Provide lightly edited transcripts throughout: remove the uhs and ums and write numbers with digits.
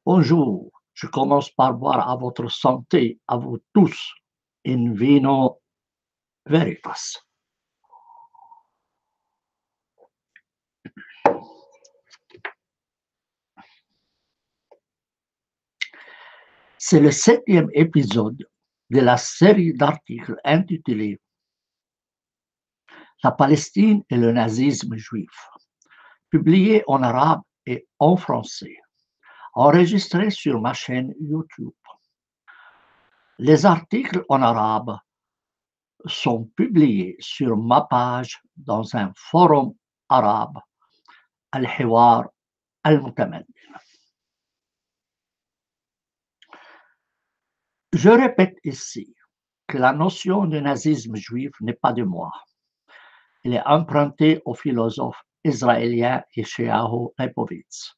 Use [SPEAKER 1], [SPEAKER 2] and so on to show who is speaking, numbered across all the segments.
[SPEAKER 1] Bonjour, je commence par boire à votre santé, à vous tous, in vino veritas. C'est le 7e épisode de la série d'articles intitulée La Palestine et le nazisme juif, publié en arabe et en français, enregistré sur ma chaîne YouTube. Les articles en arabe sont publiés sur ma page dans un forum arabe, Al-Hiwar Al-Mutamaddi. Je répète ici que la notion de nazisme juif n'est pas de moi. Elle est empruntée au philosophe israélien Yeshayahu Leibowitz,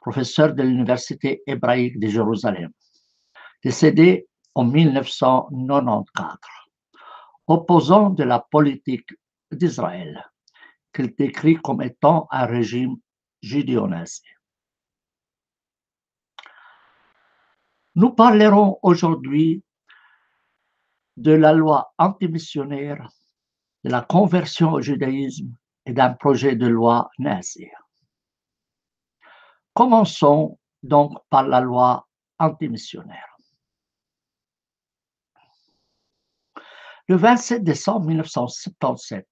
[SPEAKER 1] professeur de l'Université hébraïque de Jérusalem, décédé en 1994, opposant de la politique d'Israël, qu'il décrit comme étant un régime judéo-nazi. Nous parlerons aujourd'hui de la loi antimissionnaire, de la conversion au judaïsme et d'un projet de loi nazi. Commençons donc par la loi antimissionnaire. Le 27 décembre 1977,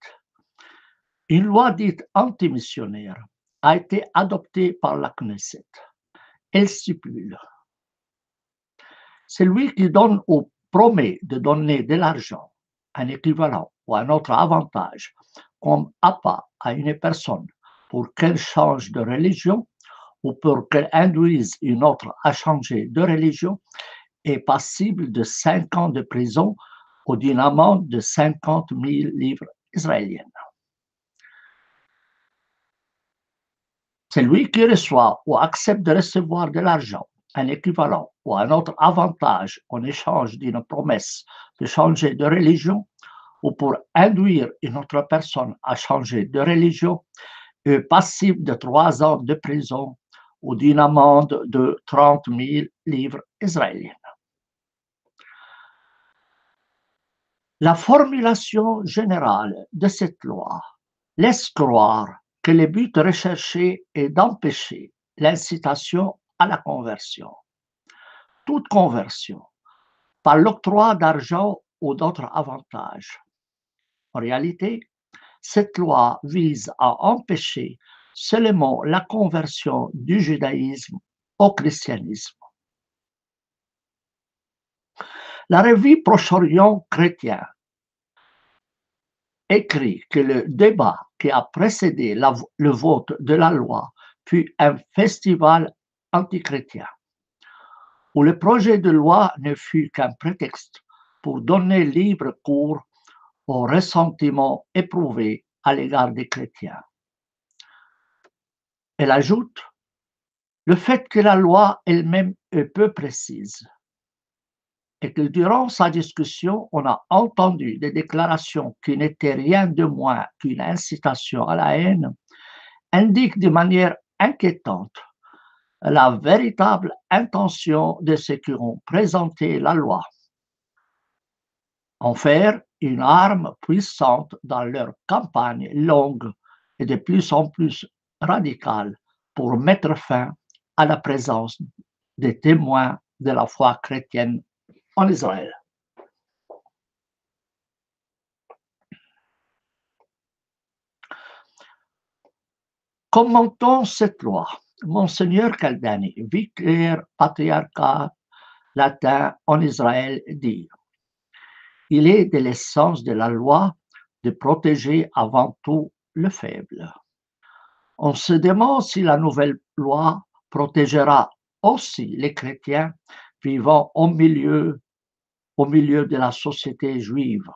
[SPEAKER 1] une loi dite antimissionnaire a été adoptée par la Knesset. Elle stipule: celui qui donne ou promet de donner de l'argent, un équivalent ou un autre avantage comme appât à une personne pour qu'elle change de religion ou pour qu'elle induise une autre à changer de religion est passible de 5 ans de prison ou d'une amende de 50 000 livres israéliennes. Celui qui reçoit ou accepte de recevoir de l'argent, un équivalent ou un autre avantage en échange d'une promesse de changer de religion ou pour induire une autre personne à changer de religion est passible de 3 ans de prison ou d'une amende de 30 000 livres israéliennes. La formulation générale de cette loi laisse croire que le but recherché est d'empêcher l'incitation à la conversion. Toute conversion, par l'octroi d'argent ou d'autres avantages. En réalité, cette loi vise à empêcher seulement la conversion du judaïsme au christianisme. La revue Proche-Orient chrétien écrit que le débat qui a précédé le vote de la loi fut un festival antichrétien, où le projet de loi ne fut qu'un prétexte pour donner libre cours au ressentiment éprouvé à l'égard des chrétiens. Elle ajoute le fait que la loi elle-même est peu précise et que durant sa discussion, on a entendu des déclarations qui n'étaient rien de moins qu'une incitation à la haine, indique de manière inquiétante la véritable intention de ceux qui ont présenté la loi: en faire une arme puissante dans leur campagne longue et de plus en plus radicale pour mettre fin à la présence des témoins de la foi chrétienne en Israël. Commentons cette loi. Monseigneur Caldani, vicaire patriarcal latin en Israël, dit: il est de l'essence de la loi de protéger avant tout le faible. On se demande si la nouvelle loi protégera aussi les chrétiens vivant au milieu de la société juive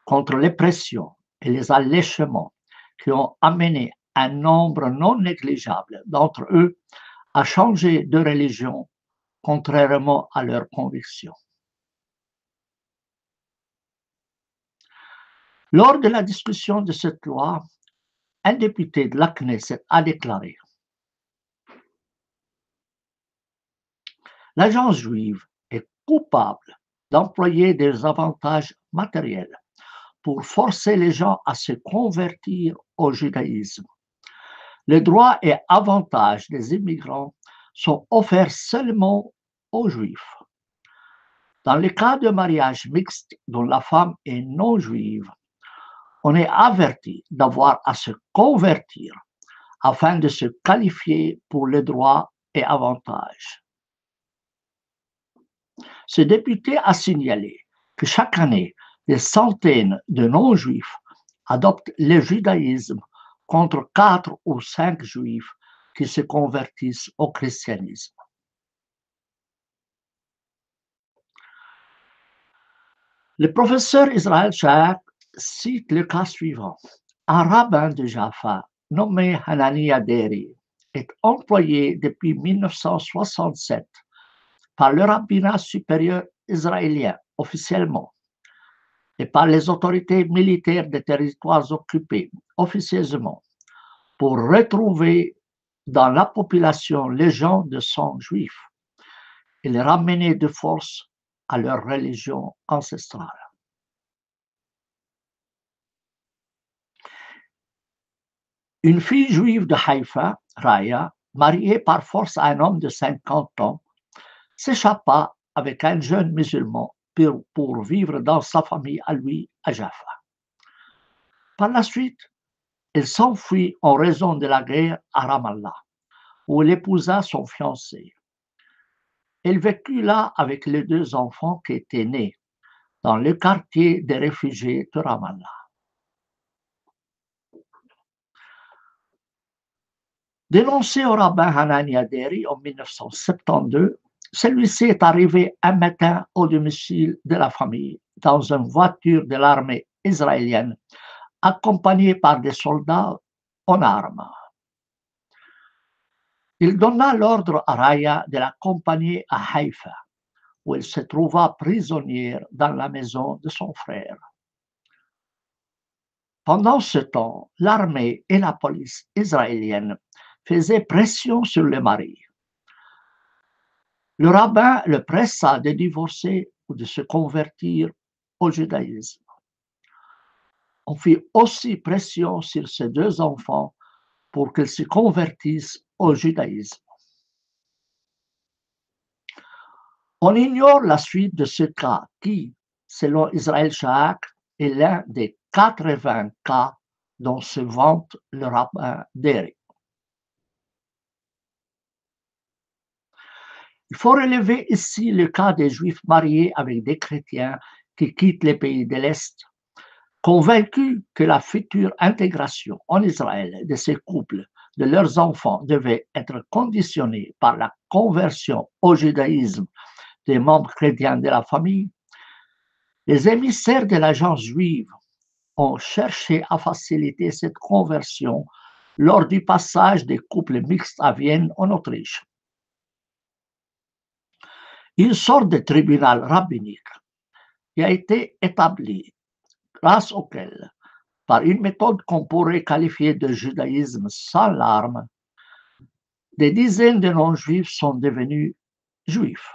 [SPEAKER 1] contre les pressions et les allèchements qui ont amené un nombre non négligeable d'entre eux à changer de religion contrairement à leurs convictions. Lors de la discussion de cette loi, un député de la Knesset a déclaré: L'agence juive est coupable d'employer des avantages matériels pour forcer les gens à se convertir au judaïsme. Les droits et avantages des immigrants sont offerts seulement aux juifs. Dans le cas de mariage mixte dont la femme est non juive, on est averti d'avoir à se convertir afin de se qualifier pour les droits et avantages. Ce député a signalé que chaque année, des centaines de non-juifs adoptent le judaïsme contre 4 ou 5 juifs qui se convertissent au christianisme. Le professeur Israël Shaak cite le cas suivant. Un rabbin de Jaffa nommé Hanania Deri est employé depuis 1967 par le rabbinat supérieur israélien officiellement et par les autorités militaires des territoires occupés officieusement pour retrouver dans la population les gens de sang juif et les ramener de force à leur religion ancestrale. Une fille juive de Haïfa, Raya, mariée par force à un homme de 50 ans, s'échappa avec un jeune musulman pour vivre dans sa famille à lui à Jaffa. Par la suite, elle s'enfuit en raison de la guerre à Ramallah, où elle épousa son fiancé. Elle vécut là avec les 2 enfants qui étaient nés dans le quartier des réfugiés de Ramallah. Dénoncé au rabbin Hanania Deri en 1972, celui-ci est arrivé un matin au domicile de la famille dans une voiture de l'armée israélienne, accompagné par des soldats en armes. Il donna l'ordre à Raya de l'accompagner à Haïfa, où elle se trouva prisonnière dans la maison de son frère. Pendant ce temps, l'armée et la police israélienne faisaient pression sur le mari. Le rabbin le pressa de divorcer ou de se convertir au judaïsme. On fit aussi pression sur ses 2 enfants pour qu'ils se convertissent au judaïsme. On ignore la suite de ce cas qui, selon Israël Shaak, est l'un des 80 cas dont se vante le rabbin Deri. Il faut relever ici le cas des Juifs mariés avec des chrétiens qui quittent les pays de l'Est, convaincus que la future intégration en Israël de ces couples, de leurs enfants, devait être conditionnée par la conversion au judaïsme des membres chrétiens de la famille. Les émissaires de l'agence juive ont cherché à faciliter cette conversion lors du passage des couples mixtes à Vienne, en Autriche. Une sorte de tribunal rabbinique qui a été établi grâce auquel, par une méthode qu'on pourrait qualifier de judaïsme sans larmes, des dizaines de non-juifs sont devenus juifs.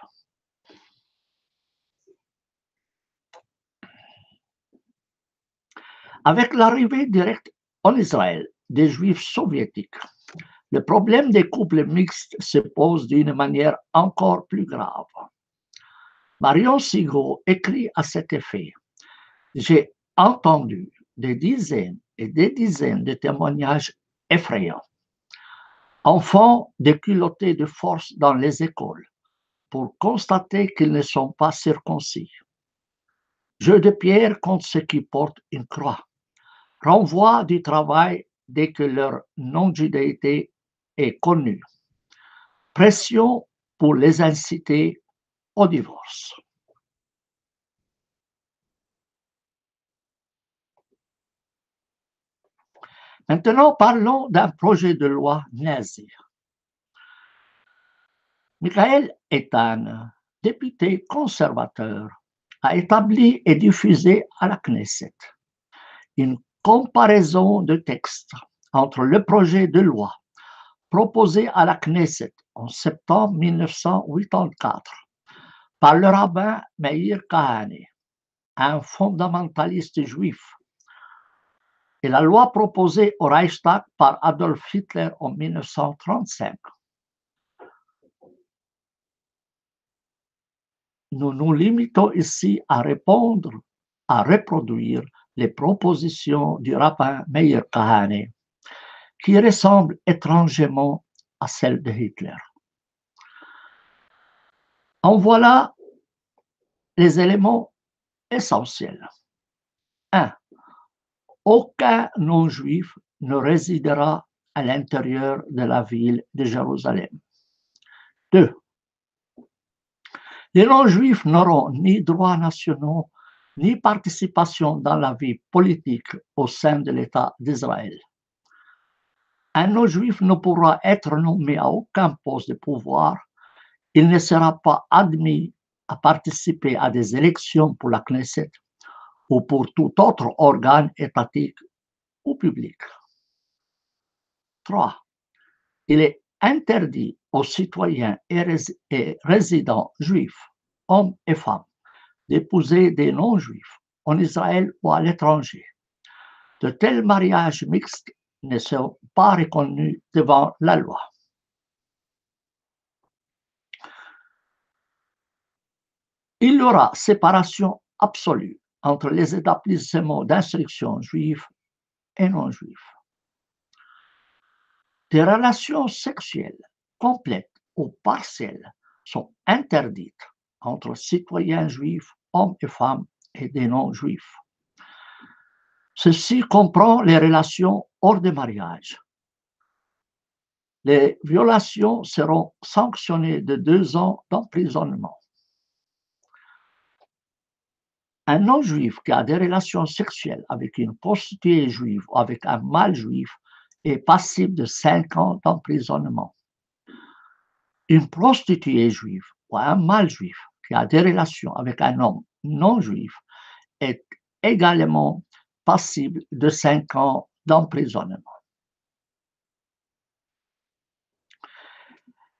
[SPEAKER 1] Avec l'arrivée directe en Israël des juifs soviétiques, le problème des couples mixtes se pose d'une manière encore plus grave. Marion Sigaud écrit à cet effet. J'ai entendu des dizaines et des dizaines de témoignages effrayants. Enfants déculottés de force dans les écoles pour constater qu'ils ne sont pas circoncis. Jeu de pierre contre ceux qui portent une croix. Renvoi du travail dès que leur non-judaïté est connue. Pression pour les inciter au divorce. Maintenant, parlons d'un projet de loi nazi. Michael Eitan, député conservateur, a établi et diffusé à la Knesset une comparaison de textes entre le projet de loi proposé à la Knesset en septembre 1984 par le rabbin Meir Kahane, un fondamentaliste juif, et la loi proposée au Reichstag par Adolf Hitler en 1935. Nous nous limitons ici à répondre, à reproduire les propositions du rabbin Meir Kahane, qui ressemblent étrangement à celles de Hitler. En voilà les éléments essentiels. 1. Aucun non-juif ne résidera à l'intérieur de la ville de Jérusalem. 2. Les non-juifs n'auront ni droits nationaux, ni participation dans la vie politique au sein de l'État d'Israël. Un non-juif ne pourra être nommé à aucun poste de pouvoir. Il ne sera pas admis à participer à des élections pour la Knesset ou pour tout autre organe étatique ou public. 3. Il est interdit aux citoyens et résidents juifs, hommes et femmes, d'épouser des non-juifs en Israël ou à l'étranger. De tels mariages mixtes ne sont pas reconnus devant la loi. Il y aura séparation absolue entre les établissements d'instruction juifs et non-juifs. Des relations sexuelles complètes ou partielles sont interdites entre citoyens juifs, hommes et femmes, et des non-juifs. Ceci comprend les relations hors de mariage. Les violations seront sanctionnées de 2 ans d'emprisonnement. Un non-juif qui a des relations sexuelles avec une prostituée juive ou avec un mâle juif est passible de 5 ans d'emprisonnement. Une prostituée juive ou un mâle juif qui a des relations avec un homme non-juif est également passible de 5 ans d'emprisonnement.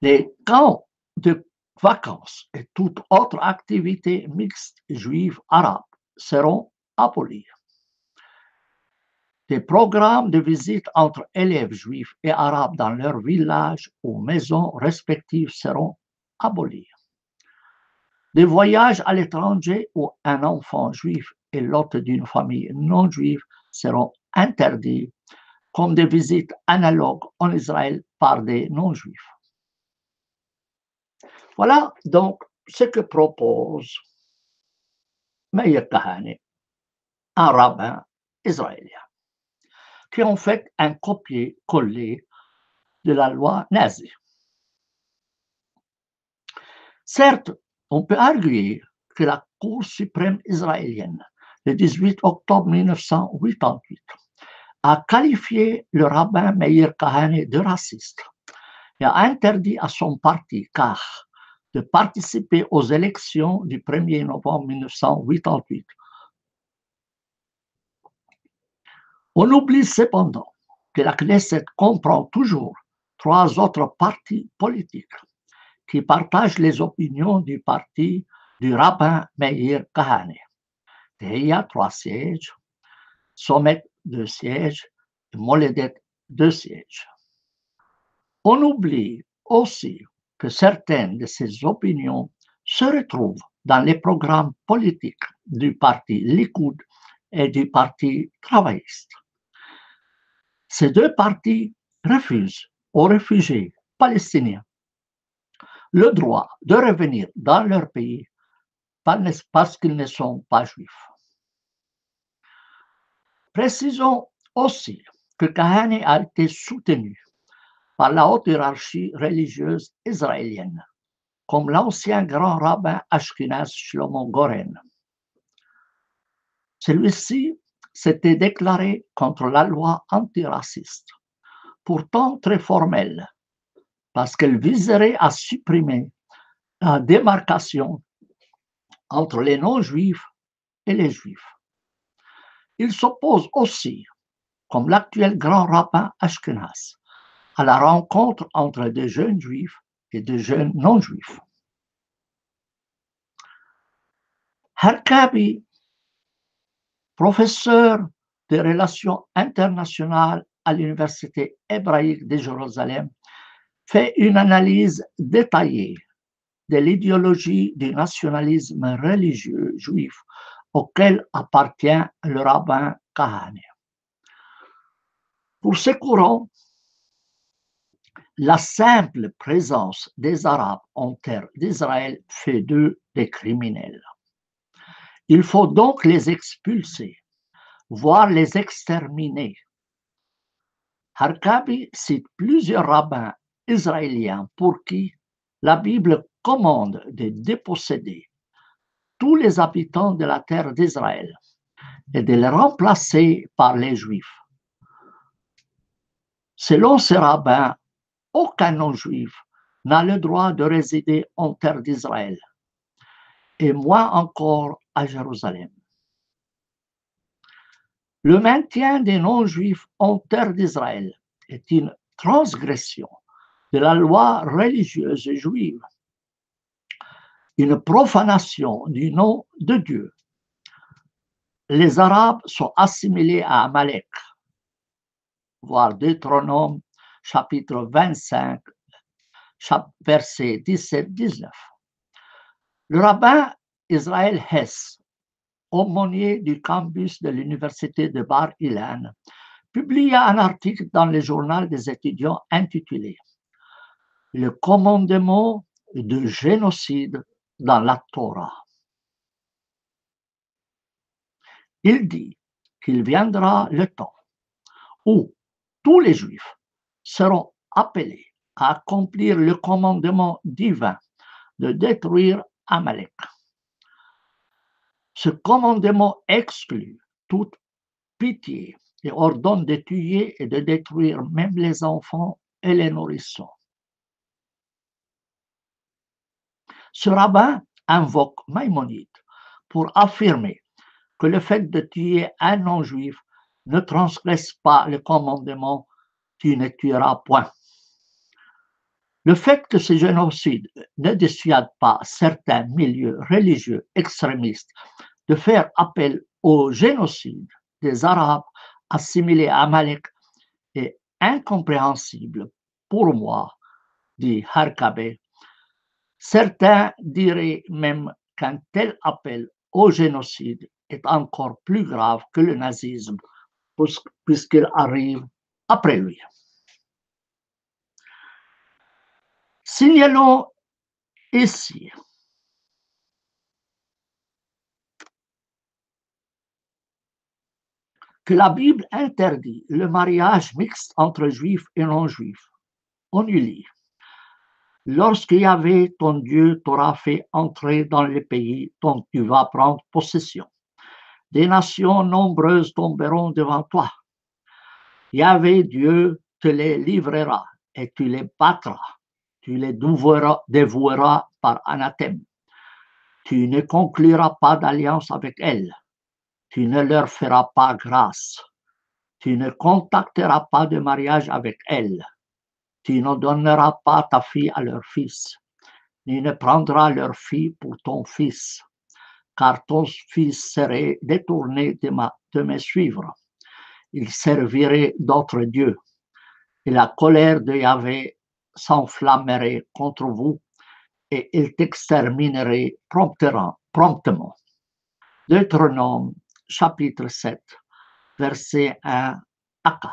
[SPEAKER 1] Les camps de vacances et toute autre activité mixte juive arabe seront abolis. Des programmes de visite entre élèves juifs et arabes dans leurs villages ou maisons respectives seront abolis. Des voyages à l'étranger où un enfant juif est l'hôte d'une famille non juive seront interdits, comme des visites analogues en Israël par des non-juifs. Voilà donc ce que propose Meir Kahane, un rabbin israélien, qui est en fait un copier-coller de la loi nazie. Certes, on peut arguer que la Cour suprême israélienne, le 18 octobre 1988, a qualifié le rabbin Meir Kahane de raciste et a interdit à son parti Kach de participer aux élections du 1er novembre 1988. On oublie cependant que la Knesset comprend toujours 3 autres partis politiques qui partagent les opinions du parti du rabbin Meir Kahane. Tehiya, 3 sièges, Somet, 2 sièges, et Moledet, 2 sièges. On oublie aussi que certaines de ces opinions se retrouvent dans les programmes politiques du parti Likoud et du parti travailliste. Ces 2 partis refusent aux réfugiés palestiniens le droit de revenir dans leur pays parce qu'ils ne sont pas juifs. Précisons aussi que Kahane a été soutenu par la haute hiérarchie religieuse israélienne, comme l'ancien grand rabbin Ashkenaz Shlomo Goren. Celui-ci s'était déclaré contre la loi antiraciste, pourtant très formelle, parce qu'elle viserait à supprimer la démarcation entre les non-juifs et les juifs. Il s'oppose aussi, comme l'actuel grand rabbin Ashkenaz, à la rencontre entre des jeunes juifs et des jeunes non-juifs. Harkabi, professeur des relations internationales à l'Université hébraïque de Jérusalem, fait une analyse détaillée de l'idéologie du nationalisme religieux juif auquel appartient le rabbin Kahane. Pour ce courant, la simple présence des Arabes en terre d'Israël fait d'eux des criminels. Il faut donc les expulser, voire les exterminer. Harkabi cite plusieurs rabbins israéliens pour qui la Bible commande de déposséder tous les habitants de la terre d'Israël et de les remplacer par les Juifs. Selon ces rabbins, aucun non-juif n'a le droit de résider en terre d'Israël, et moins encore à Jérusalem. Le maintien des non-juifs en terre d'Israël est une transgression de la loi religieuse juive, une profanation du nom de Dieu. Les Arabes sont assimilés à Amalek, voir Deutéronome chapitre 25, versets 17-19. Le rabbin Israël Hess, aumônier du campus de l'université de Bar Ilan, publia un article dans le journal des étudiants intitulé « Le commandement de génocide dans la Torah ». Il dit qu'il viendra le temps où tous les Juifs seront appelés à accomplir le commandement divin de détruire Amalek. Ce commandement exclut toute pitié et ordonne de tuer et de détruire même les enfants et les nourrissons. Ce rabbin invoque Maïmonide pour affirmer que le fait de tuer un non-juif ne transgresse pas le commandement « tu ne tueras point ». Le fait que ce génocide ne dissuade pas certains milieux religieux extrémistes de faire appel au génocide des Arabes assimilés à Amalek est incompréhensible pour moi, dit Harkabi. Certains diraient même qu'un tel appel au génocide est encore plus grave que le nazisme, puisqu'il arrive après lui. Signalons ici que la Bible interdit le mariage mixte entre juifs et non-juifs. On y lit: lorsque Yahvé, ton Dieu, t'aura fait entrer dans le pays dont tu vas prendre possession, des nations nombreuses tomberont devant toi. Yahvé, Dieu, te les livrera et tu les battras. Tu les dévoueras par anathème. Tu ne concluras pas d'alliance avec elles. Tu ne leur feras pas grâce. Tu ne contacteras pas de mariage avec elles. Tu ne donneras pas ta fille à leur fils, ni ne prendras leur fille pour ton fils, car ton fils serait détourné de me suivre. Il servirait d'autres dieux, et la colère de Yahvé s'enflammerait contre vous, et il t'exterminerait promptement. Deutéronome, chapitre 7, versets 1 à 4.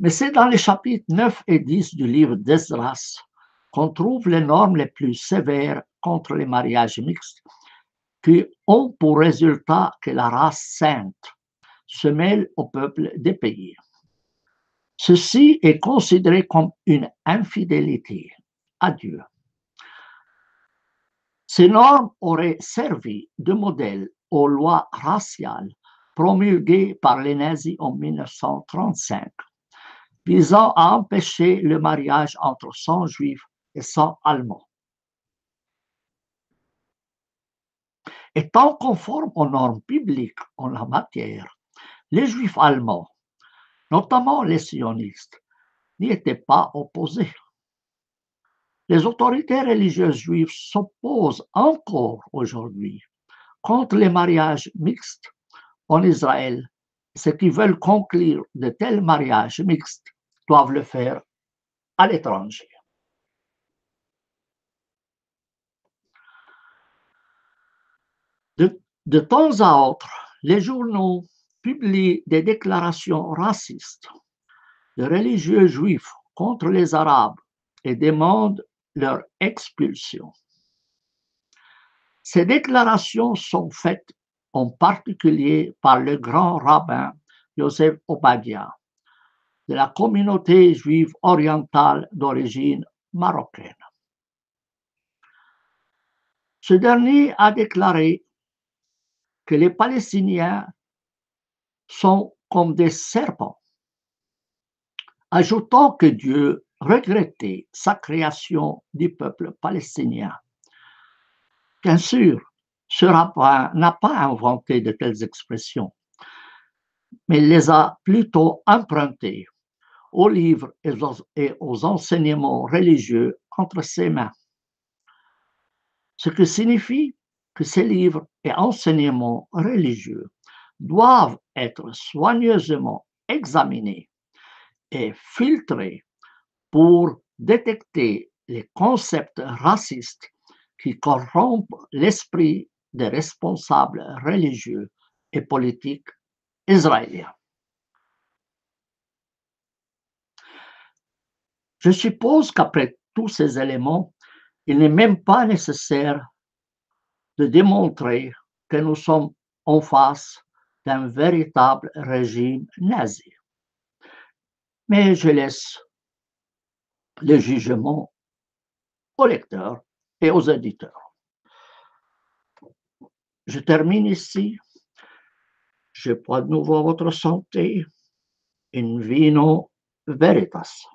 [SPEAKER 1] Mais c'est dans les chapitres 9 et 10 du livre d'Esdras qu'on trouve les normes les plus sévères contre les mariages mixtes, qui ont pour résultat que la race sainte se mêle au peuple des pays. Ceci est considéré comme une infidélité à Dieu. Ces normes auraient servi de modèle aux lois raciales promulguées par les nazis en 1935, visant à empêcher le mariage entre 100 juifs et 100 allemands. Étant conforme aux normes bibliques en la matière, Les Juifs allemands, notamment les sionistes, n'y étaient pas opposés. Les autorités religieuses juives s'opposent encore aujourd'hui contre les mariages mixtes en Israël. Ceux qui veulent conclure de tels mariages mixtes doivent le faire à l'étranger. De temps à autre, les journaux publient des déclarations racistes de religieux juifs contre les Arabes et demandent leur expulsion. Ces déclarations sont faites en particulier par le grand rabbin Yosef Obadia de la communauté juive orientale d'origine marocaine. Ce dernier a déclaré que les Palestiniens sont comme des serpents, ajoutant que Dieu regrettait sa création du peuple palestinien. Bien sûr, ce rabbin n'a pas inventé de telles expressions, mais il les a plutôt empruntées aux livres et aux enseignements religieux entre ses mains. Ce qui signifie que ces livres et enseignements religieux doivent être soigneusement examinés et filtrés pour détecter les concepts racistes qui corrompent l'esprit des responsables religieux et politiques israéliens. Je suppose qu'après tous ces éléments, il n'est même pas nécessaire de démontrer que nous sommes en face d'un véritable régime nazi. Mais je laisse le jugement aux lecteurs et aux éditeurs. Je termine ici. Je prends de nouveau votre santé. In vino veritas.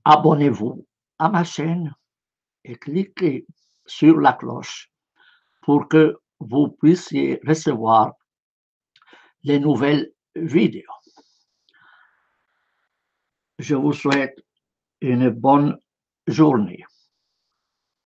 [SPEAKER 1] Abonnez-vous à ma chaîne et cliquez sur la cloche pour que vous puissiez recevoir les nouvelles vidéos. Je vous souhaite une bonne journée.